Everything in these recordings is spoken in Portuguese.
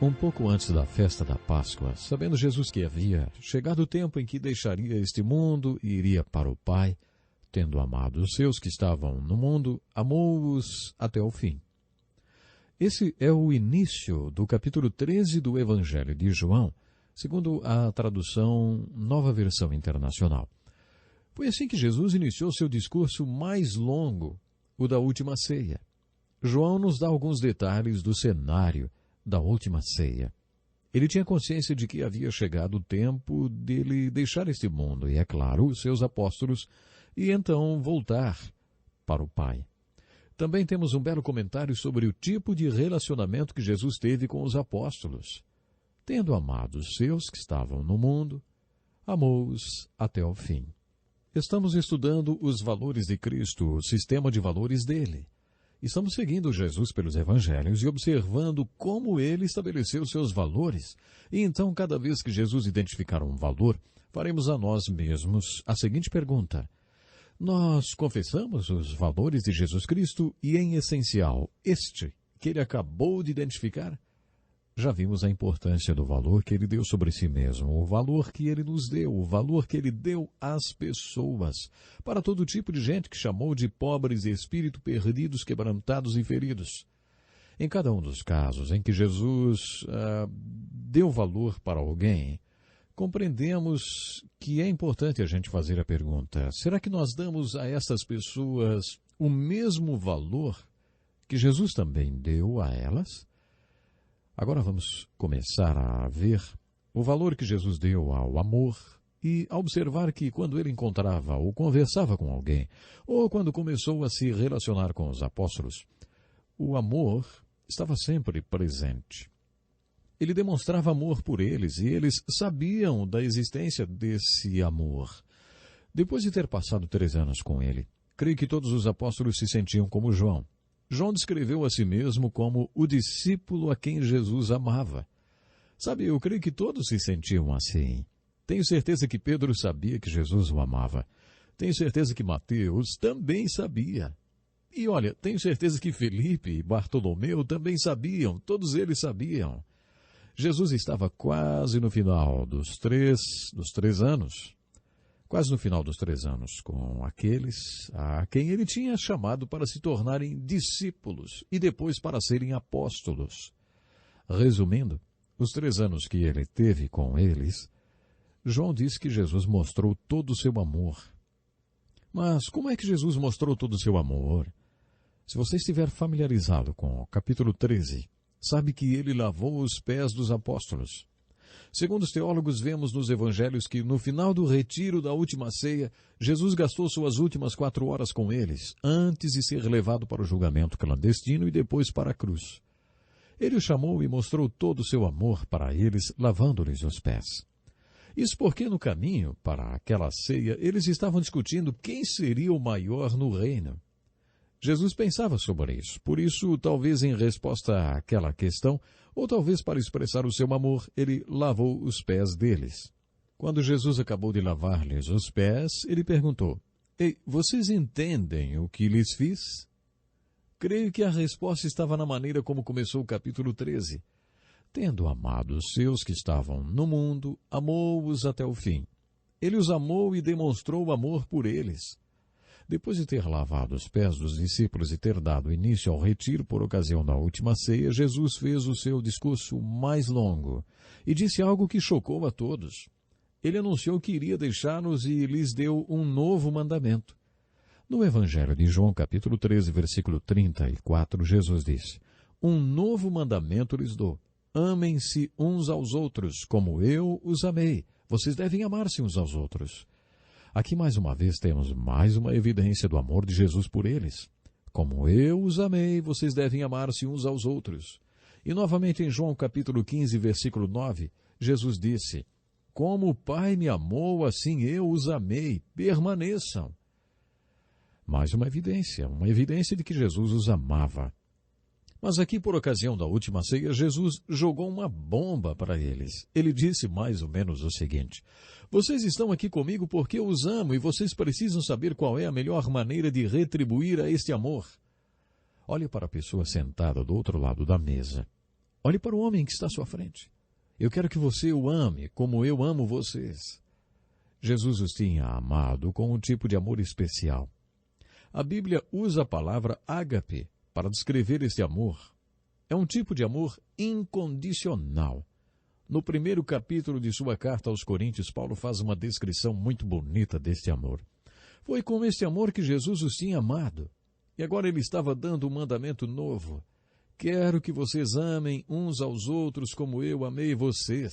Um pouco antes da festa da Páscoa, sabendo Jesus que havia chegado o tempo em que deixaria este mundo e iria para o Pai, tendo amado os seus que estavam no mundo, amou-os até o fim. Esse é o início do capítulo 13 do Evangelho de João, segundo a tradução Nova Versão Internacional. Foi assim que Jesus iniciou seu discurso mais longo, o da última ceia. João nos dá alguns detalhes do cenário da última ceia. Ele tinha consciência de que havia chegado o tempo dele deixar este mundo e, é claro, os seus apóstolos, e então voltar para o Pai. Também temos um belo comentário sobre o tipo de relacionamento que Jesus teve com os apóstolos. Tendo amado os seus que estavam no mundo, amou-os até o fim. Estamos estudando os valores de Cristo, o sistema de valores dele. Estamos seguindo Jesus pelos evangelhos e observando como ele estabeleceu seus valores. E então, cada vez que Jesus identificar um valor, faremos a nós mesmos a seguinte pergunta: nós confessamos os valores de Jesus Cristo e, em essencial, este que ele acabou de identificar? Já vimos a importância do valor que ele deu sobre si mesmo, o valor que ele nos deu, o valor que ele deu às pessoas, para todo tipo de gente que chamou de pobres de espírito, perdidos, quebrantados e feridos. Em cada um dos casos em que Jesus deu valor para alguém, compreendemos que é importante a gente fazer a pergunta: será que nós damos a essas pessoas o mesmo valor que Jesus também deu a elas? Agora vamos começar a ver o valor que Jesus deu ao amor e a observar que quando ele encontrava ou conversava com alguém, ou quando começou a se relacionar com os apóstolos, o amor estava sempre presente. Ele demonstrava amor por eles e eles sabiam da existência desse amor. Depois de ter passado 3 anos com ele, creio que todos os apóstolos se sentiam como João. João descreveu a si mesmo como o discípulo a quem Jesus amava. Sabe, eu creio que todos se sentiam assim. Tenho certeza que Pedro sabia que Jesus o amava. Tenho certeza que Mateus também sabia. E olha, tenho certeza que Felipe e Bartolomeu também sabiam, todos eles sabiam. Jesus estava quase no final dos três anos. Quase no final dos 3 anos, com aqueles a quem ele tinha chamado para se tornarem discípulos e depois para serem apóstolos. Resumindo, os 3 anos que ele teve com eles, João diz que Jesus mostrou todo o seu amor. Mas como é que Jesus mostrou todo o seu amor? Se você estiver familiarizado com o capítulo 13, sabe que ele lavou os pés dos apóstolos. Segundo os teólogos, vemos nos evangelhos que no final do retiro da última ceia, Jesus gastou suas últimas 4 horas com eles, antes de ser levado para o julgamento clandestino e depois para a cruz. Ele os chamou e mostrou todo o seu amor para eles, lavando-lhes os pés. Isso porque no caminho para aquela ceia, eles estavam discutindo quem seria o maior no reino. Jesus pensava sobre isso, por isso, talvez em resposta àquela questão, ou talvez para expressar o seu amor, ele lavou os pés deles. Quando Jesus acabou de lavar-lhes os pés, ele perguntou: Ei, vocês entendem o que lhes fiz? Creio que a resposta estava na maneira como começou o capítulo 13. Tendo amado os seus que estavam no mundo, amou-os até o fim. Ele os amou e demonstrou amor por eles. Depois de ter lavado os pés dos discípulos e ter dado início ao retiro por ocasião da última ceia, Jesus fez o seu discurso mais longo e disse algo que chocou a todos. Ele anunciou que iria deixá-los e lhes deu um novo mandamento. No Evangelho de João, capítulo 13, versículo 34, Jesus disse: Um novo mandamento lhes dou. Amem-se uns aos outros, como eu os amei. Vocês devem amar-se uns aos outros. Aqui mais uma vez temos mais uma evidência do amor de Jesus por eles. Como eu os amei, vocês devem amar-se uns aos outros. E novamente em João capítulo 15, versículo 9, Jesus disse: Como o Pai me amou, assim eu os amei, permaneçam. Mais uma evidência de que Jesus os amava. Mas aqui, por ocasião da última ceia, Jesus jogou uma bomba para eles. Ele disse mais ou menos o seguinte: Vocês estão aqui comigo porque eu os amo e vocês precisam saber qual é a melhor maneira de retribuir a este amor. Olhe para a pessoa sentada do outro lado da mesa. Olhe para o homem que está à sua frente. Eu quero que você o ame como eu amo vocês. Jesus os tinha amado com um tipo de amor especial. A Bíblia usa a palavra ágape para descrever este amor. É um tipo de amor incondicional. No primeiro capítulo de sua carta aos Coríntios, Paulo faz uma descrição muito bonita deste amor. Foi com este amor que Jesus os tinha amado. E agora ele estava dando um mandamento novo. Quero que vocês amem uns aos outros como eu amei vocês.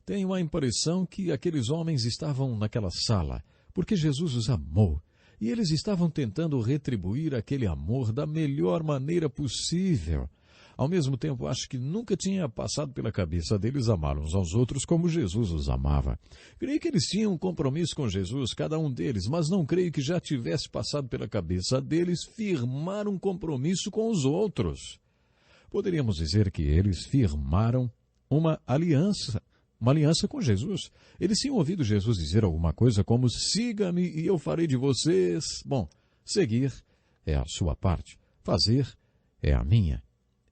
Tenho a impressão que aqueles homens estavam naquela sala porque Jesus os amou. E eles estavam tentando retribuir aquele amor da melhor maneira possível. Ao mesmo tempo, acho que nunca tinha passado pela cabeça deles amar uns aos outros como Jesus os amava. Creio que eles tinham um compromisso com Jesus, cada um deles, mas não creio que já tivesse passado pela cabeça deles firmar um compromisso com os outros. Poderíamos dizer que eles firmaram uma aliança com Jesus. Eles tinham ouvido Jesus dizer alguma coisa como, siga-me e eu farei de vocês. Bom, seguir é a sua parte, fazer é a minha.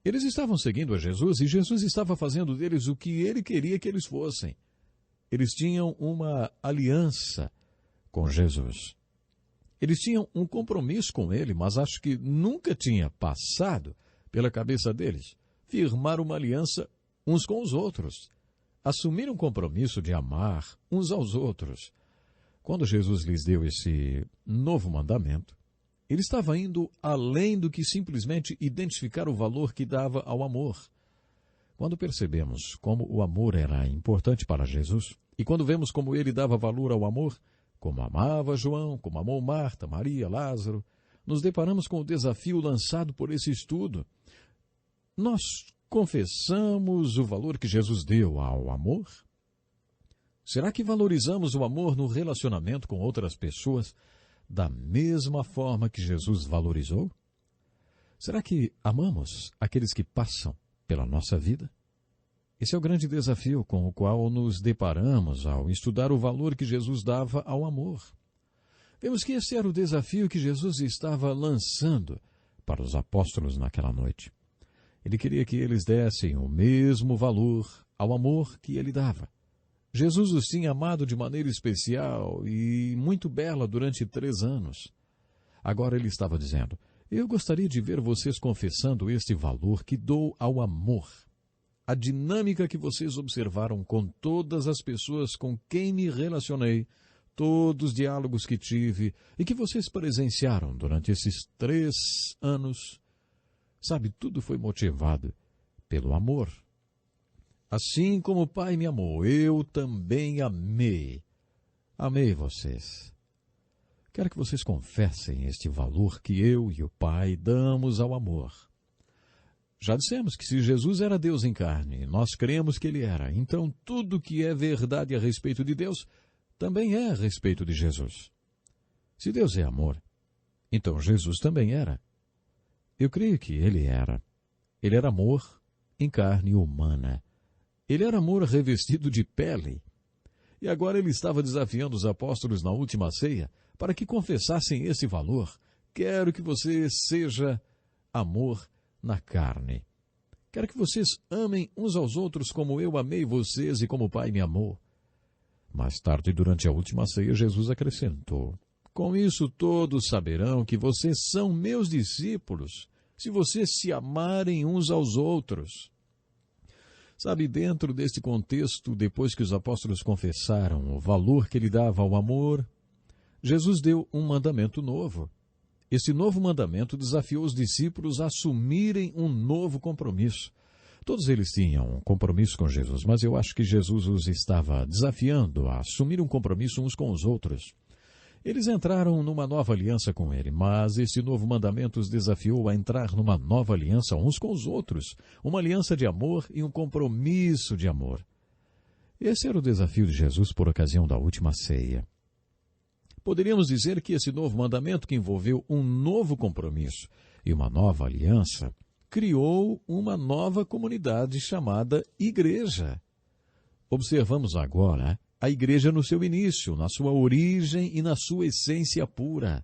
Eles estavam seguindo a Jesus e Jesus estava fazendo deles o que ele queria que eles fossem. Eles tinham uma aliança com Jesus. Eles tinham um compromisso com ele, mas acho que nunca tinha passado pela cabeça deles firmar uma aliança uns com os outros. Assumir um compromisso de amar uns aos outros. Quando Jesus lhes deu esse novo mandamento, ele estava indo além do que simplesmente identificar o valor que dava ao amor. Quando percebemos como o amor era importante para Jesus, e quando vemos como ele dava valor ao amor, como amava João, como amou Marta, Maria, Lázaro, nos deparamos com o desafio lançado por esse estudo. Nós confessamos o valor que Jesus deu ao amor? Será que valorizamos o amor no relacionamento com outras pessoas da mesma forma que Jesus valorizou? Será que amamos aqueles que passam pela nossa vida? Esse é o grande desafio com o qual nos deparamos ao estudar o valor que Jesus dava ao amor. Vemos que esse era o desafio que Jesus estava lançando para os apóstolos naquela noite. Ele queria que eles dessem o mesmo valor ao amor que ele dava. Jesus os tinha amado de maneira especial e muito bela durante 3 anos. Agora ele estava dizendo, eu gostaria de ver vocês confessando este valor que dou ao amor. A dinâmica que vocês observaram com todas as pessoas com quem me relacionei, todos os diálogos que tive e que vocês presenciaram durante esses 3 anos, sabe, tudo foi motivado pelo amor. Assim como o Pai me amou, eu também amei. Amei vocês. Quero que vocês confessem este valor que eu e o Pai damos ao amor. Já dissemos que se Jesus era Deus em carne, nós cremos que ele era, então tudo que é verdade a respeito de Deus também é a respeito de Jesus. Se Deus é amor, então Jesus também era. Eu creio que ele era. Ele era amor em carne humana. Ele era amor revestido de pele. E agora ele estava desafiando os apóstolos na última ceia para que confessassem esse valor. Quero que você seja amor na carne. Quero que vocês amem uns aos outros como eu amei vocês e como o Pai me amou. Mais tarde, durante a última ceia, Jesus acrescentou, com isso todos saberão que vocês são meus discípulos, se vocês se amarem uns aos outros. Sabe, dentro deste contexto, depois que os apóstolos confessaram o valor que ele dava ao amor, Jesus deu um mandamento novo. Esse novo mandamento desafiou os discípulos a assumirem um novo compromisso. Todos eles tinham um compromisso com Jesus, mas eu acho que Jesus os estava desafiando a assumir um compromisso uns com os outros. Eles entraram numa nova aliança com ele, mas esse novo mandamento os desafiou a entrar numa nova aliança uns com os outros, uma aliança de amor e um compromisso de amor. Esse era o desafio de Jesus por ocasião da última ceia. Poderíamos dizer que esse novo mandamento, que envolveu um novo compromisso e uma nova aliança, criou uma nova comunidade chamada Igreja. Observamos agora a igreja no seu início, na sua origem e na sua essência pura.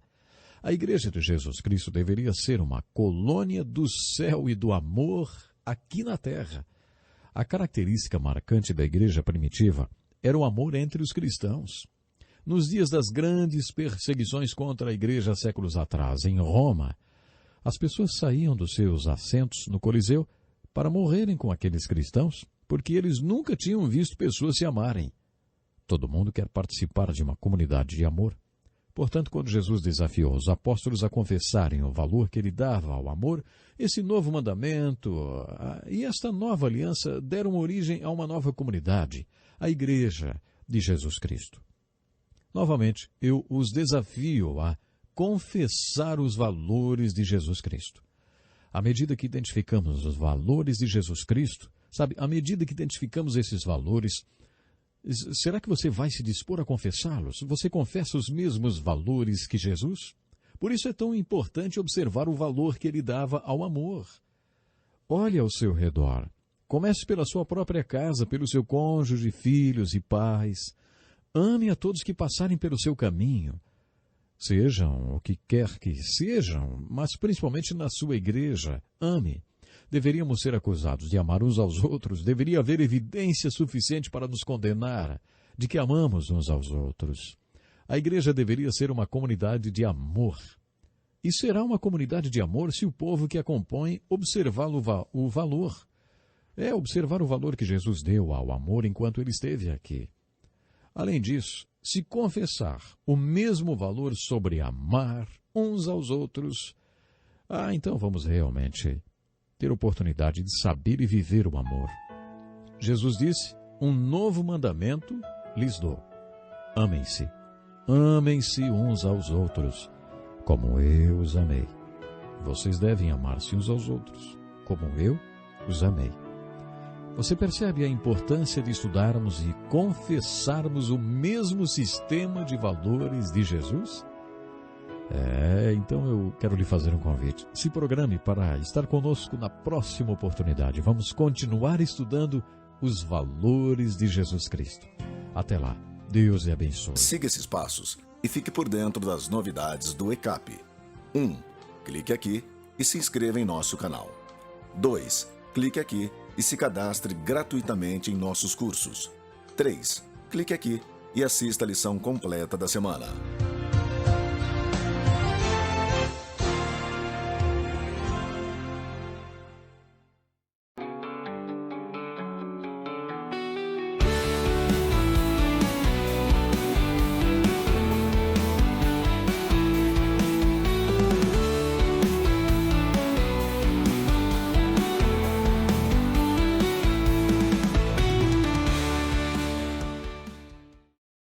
A igreja de Jesus Cristo deveria ser uma colônia do céu e do amor aqui na terra. A característica marcante da igreja primitiva era o amor entre os cristãos. Nos dias das grandes perseguições contra a igreja séculos atrás, em Roma, as pessoas saíam dos seus assentos no Coliseu para morrerem com aqueles cristãos, porque eles nunca tinham visto pessoas se amarem. Todo mundo quer participar de uma comunidade de amor. Portanto, quando Jesus desafiou os apóstolos a confessarem o valor que ele dava ao amor, esse novo mandamento e esta nova aliança deram origem a uma nova comunidade, a Igreja de Jesus Cristo. Novamente, eu os desafio a confessar os valores de Jesus Cristo. À medida que identificamos os valores de Jesus Cristo, à medida que identificamos esses valores, será que você vai se dispor a confessá-los? Você confessa os mesmos valores que Jesus? Por isso é tão importante observar o valor que ele dava ao amor. Olhe ao seu redor. Comece pela sua própria casa, pelo seu cônjuge, filhos e pais. Ame a todos que passarem pelo seu caminho. Sejam o que quer que sejam, mas principalmente na sua igreja, ame. Deveríamos ser acusados de amar uns aos outros. Deveria haver evidência suficiente para nos condenar de que amamos uns aos outros. A igreja deveria ser uma comunidade de amor. E será uma comunidade de amor se o povo que a compõe observar o valor. Observar o valor que Jesus deu ao amor enquanto ele esteve aqui. Além disso, se confessar o mesmo valor sobre amar uns aos outros, então vamos realmente ter oportunidade de saber e viver o amor. Jesus disse, um novo mandamento lhes dou. Amem-se. Amem-se uns aos outros, como eu os amei. Vocês devem amar-se uns aos outros, como eu os amei. Você percebe a importância de estudarmos e confessarmos o mesmo sistema de valores de Jesus? Então eu quero lhe fazer um convite. Se programe para estar conosco na próxima oportunidade. Vamos continuar estudando os valores de Jesus Cristo. Até lá. Deus lhe abençoe. Siga esses passos e fique por dentro das novidades do ECAP. 1. Clique aqui e se inscreva em nosso canal. 2. Clique aqui e se cadastre gratuitamente em nossos cursos. 3. Clique aqui e assista a lição completa da semana.